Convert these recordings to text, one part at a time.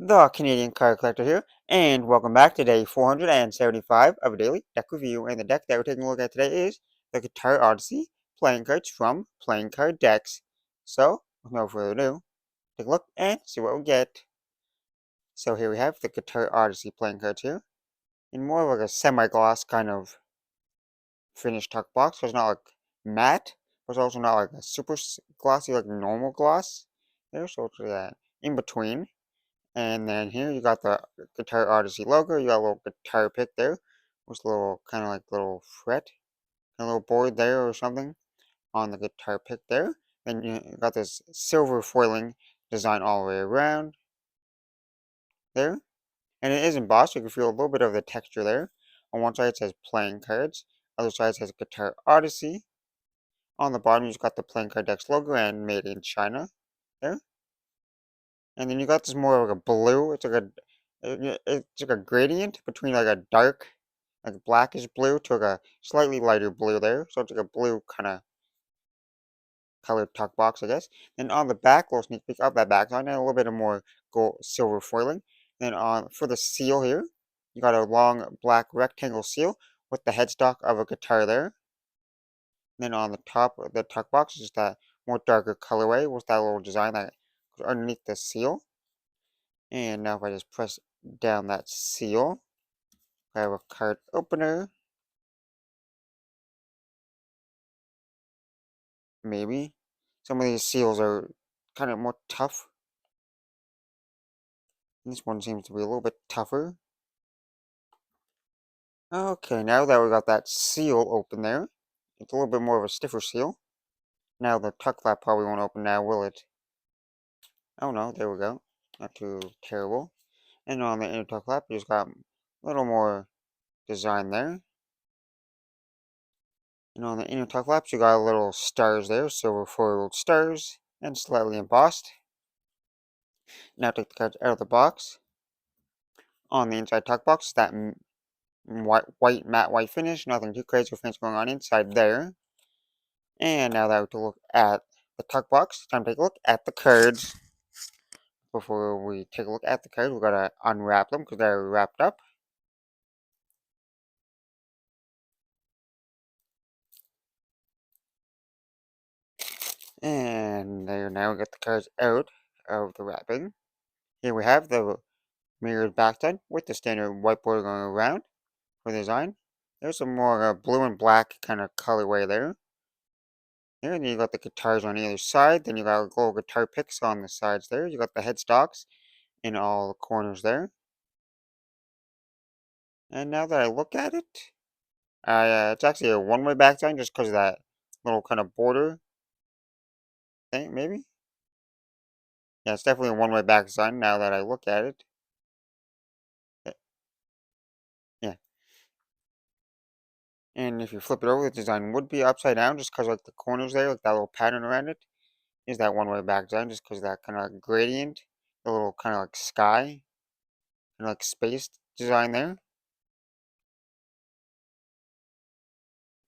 The Canadian Card Collector here, and welcome back to day 475 of a daily deck review. And the deck that we're taking a look at today is the Guitar Odyssey playing cards from Playing Card Decks. So, with no further ado, take a look and see what we get. So here we have the Guitar Odyssey playing cards here, in more of like a semi-gloss kind of finished tuck box. So it's not like matte, but it's also not like a super glossy like normal gloss. There, so it's in between. And then here you got the Guitar Odyssey logo. You got a little guitar pick there with a little kind of like little fret, a little board there or something on the guitar pick there. Then you got this silver foiling design all the way around there. And it is embossed, so you can feel a little bit of the texture there. On one side it says Playing Cards, other side says Guitar Odyssey. On the bottom you've got the Playing Card Decks logo and Made in China there. And then you got this more like a blue. It's like a gradient between like a dark, like blackish blue to like a slightly lighter blue there. So it's like a blue kind of colored tuck box, I guess. Then on the back, little sneak peek of that back line, and a little bit of more gold silver foiling. Then on for the seal here, you got a long black rectangle seal with the headstock of a guitar there. Then on the top of the tuck box is that more darker colorway with that little design that goes underneath the seal. And now if I just press down that seal, I have a card opener. Maybe. Some of these seals are kind of more tough. This one seems to be a little bit tougher. Okay, now that we got that seal open there, it's a little bit more of a stiffer seal. Now the tuck flap probably won't open now, will it? Oh no, there we go. Not too terrible. And on the inner tuck flap, you just got a little more design there. And on the inner tuck flaps, you got a little stars there, silver foiled stars, and slightly embossed. Now take the cards out of the box. On the inside tuck box, that white matte white finish, nothing too crazy or fancy going on inside there. And now that we look at the tuck box, time to take a look at the cards. Before we take a look at the cards, we gotta unwrap them because they're wrapped up. And there, now we got the cards out of the wrapping. Here we have the mirrored backside with the standard whiteboard going around for the design. There's some more blue and black kind of colorway there. Here, and then you got the guitars on either side. Then you got little guitar picks on the sides there. You got the headstocks in all the corners there. And now that I look at it, it's actually a one-way back sign just because of that little kind of border thing, maybe? Yeah, it's definitely a one-way back sign now that I look at it. Yeah. And if you flip it over, the design would be upside down just because like the corners there, like that little pattern around it, is that one-way back sign just because of that kind of gradient, the little kind of like sky and like space design there.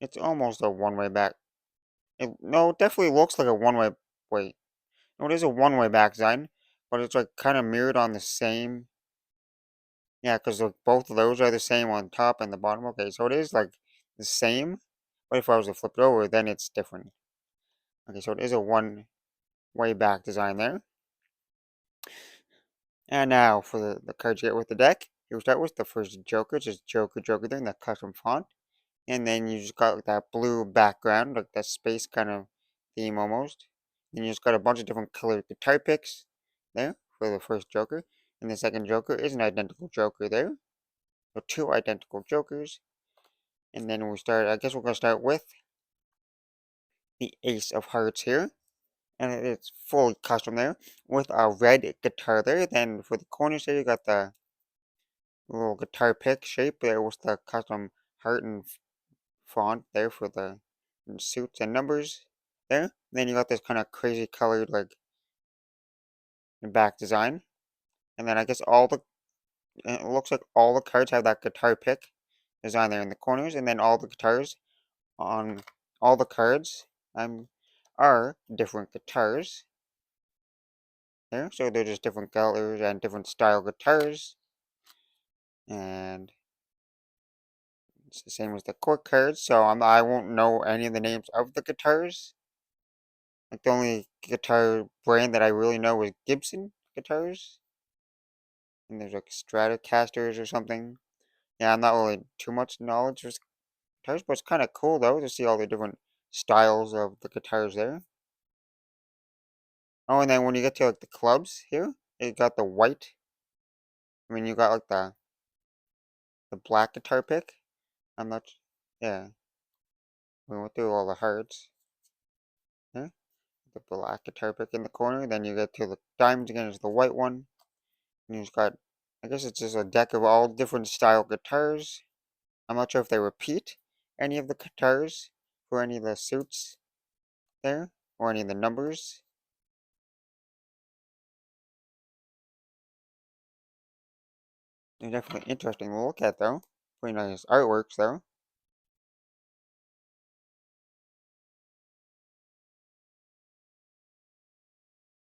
It's almost a one-way back. No, it definitely looks like a one-way. Wait, no, it is a one-way back sign, but it's like kind of mirrored on the same. Yeah, because like both of those are the same on top and the bottom. Okay, so it is like the same, but if I was to flip it over, then it's different. Okay, so it is a one-way back design there. And now for the cards you get with the deck, you start with the first Joker, just Joker, Joker there in that custom font. And then you just got like that blue background, like that space kind of theme almost. Then you just got a bunch of different colored guitar picks there for the first Joker. And the second Joker is an identical Joker there. So two identical Jokers. And then I guess we're going to start with the Ace of Hearts here. And it's fully custom there with a red guitar there. Then for the corners there, you got the little guitar pick shape there with the custom heart and font there for the suits and numbers there. And then you got this kind of crazy colored like back design. And then I guess it looks like all the cards have that guitar pick design there in the corners. And then all the guitars on all the cards are different guitars. there. So they're just different colors and different style guitars. And it's the same as the quick cards, so I won't know any of the names of the guitars. Like the only guitar brand that I really know is Gibson guitars. And there's like Stratocasters or something. Yeah, I'm not really too much knowledge of guitars, but it's kind of cool though to see all the different styles of the guitars there. Oh, and then when you get to like the clubs here, you got the white. I mean, you got like the black guitar pick. I'm not. Yeah, we went through all the hearts. Yeah, the black guitar pick in the corner. Then you get to the diamonds again. Is the white one. And you've got. I guess it's just a deck of all different style guitars. I'm not sure if they repeat any of the guitars for any of the suits there or any of the numbers. They're definitely interesting to look at though. Pretty nice artworks though.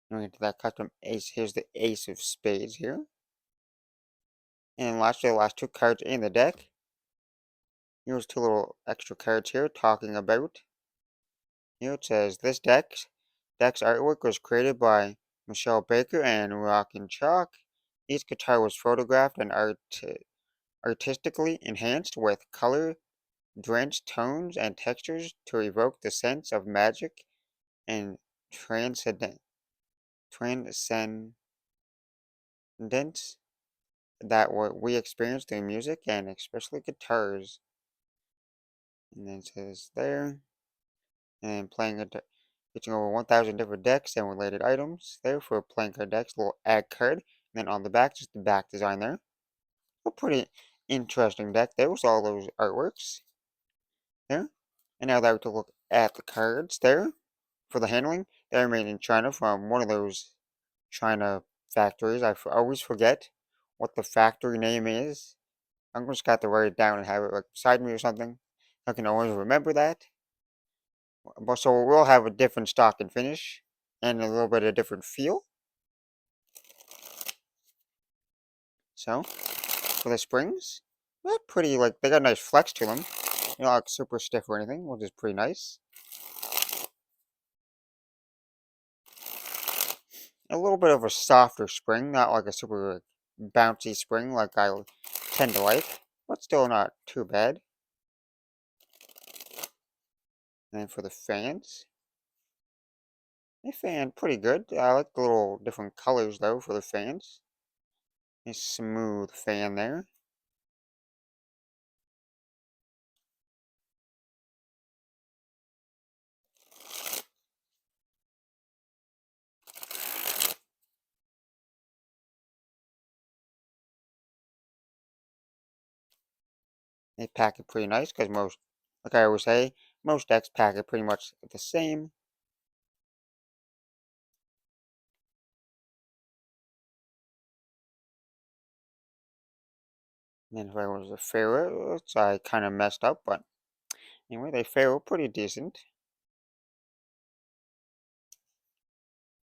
And we get to that custom ace. Here's the ace of spades here. And lastly, the last two cards in the deck. Here's two little extra cards here talking about. Here it says deck's artwork was created by Michelle Baker and Rockin' Chalk. Each guitar was photographed and artistically enhanced with color drenched tones and textures to evoke the sense of magic and transcendence that what we experience through music and especially guitars. And then it says there, and featuring over 1,000 different decks and related items there for playing card decks, little ad card. And then on the back, just the back design there. A pretty interesting deck there with all those artworks there. And now that we to look at the cards there for the handling, they're made in China from one of those China factories. Always forget what the factory name is. I'm just got to write it down and have it like beside me or something. I can always remember that. But so we'll have a different stock and finish and a little bit of different feel. So for the springs, they're pretty like they got a nice flex to them. They're not like super stiff or anything, which is pretty nice. A little bit of a softer spring, not like a super bouncy spring like I tend to like, but still not too bad. And then for the fans, they fan pretty good. I like the little different colors though for the fans. A smooth fan there. They pack it pretty nice because most, like I always say, most decks pack it pretty much the same. And then if I was a Pharaoh, which I kind of messed up, but anyway, they Pharaoh pretty decent.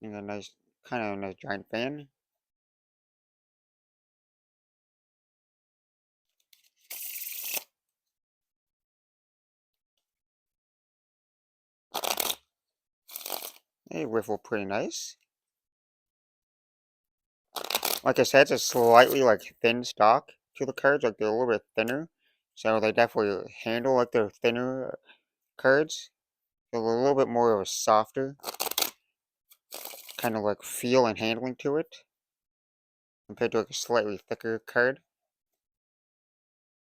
And a nice, kind of a nice giant fan. They riffle pretty nice. Like I said, it's a slightly like thin stock to the cards, like they're a little bit thinner. So they definitely handle like they're thinner cards. They're a little bit more of a softer kind of like feel and handling to it compared to like a slightly thicker card.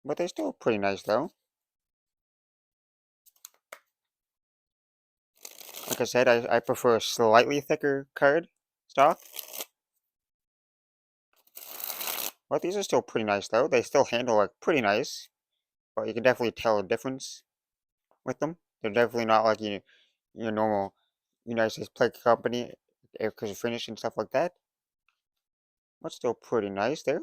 But they're still pretty nice though. Like I said, I prefer a slightly thicker card stock. But these are still pretty nice though. They still handle like pretty nice. But you can definitely tell a difference with them. They're definitely not like your normal United States Play Company because of finish and stuff like that. But still pretty nice there.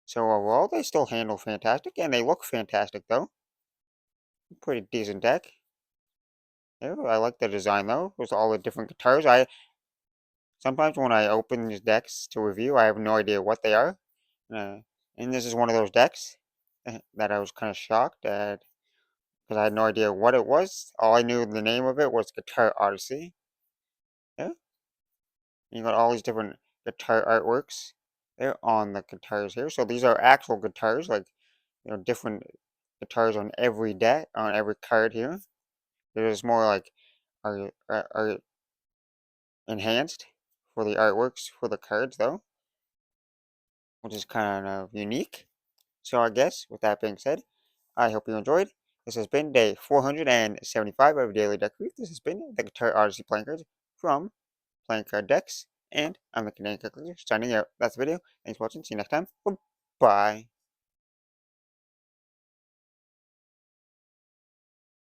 So overall, they still handle fantastic and they look fantastic though. Pretty decent deck. Yeah, I like the design though, with all the different guitars. I sometimes when I open these decks to review, I have no idea what they are. Uh, and this is one of those decks that I was kind of shocked at because I had no idea what it was. All I knew the name of it was Guitar Odyssey. Yeah, you got all these different guitar artworks there on the guitars here. So these are actual guitars, like different guitars on every deck, on every card here. There's more like are enhanced for the artworks for the cards though, which is kind of unique. So I guess with that being said, I hope you enjoyed. This has been day 475 of Daily Deck Review. This has been the Guitar Odyssey playing cards from Playing Card Decks, and I'm the Canadian Calculator signing out. That's the video. Thanks for watching. See you next time. Bye.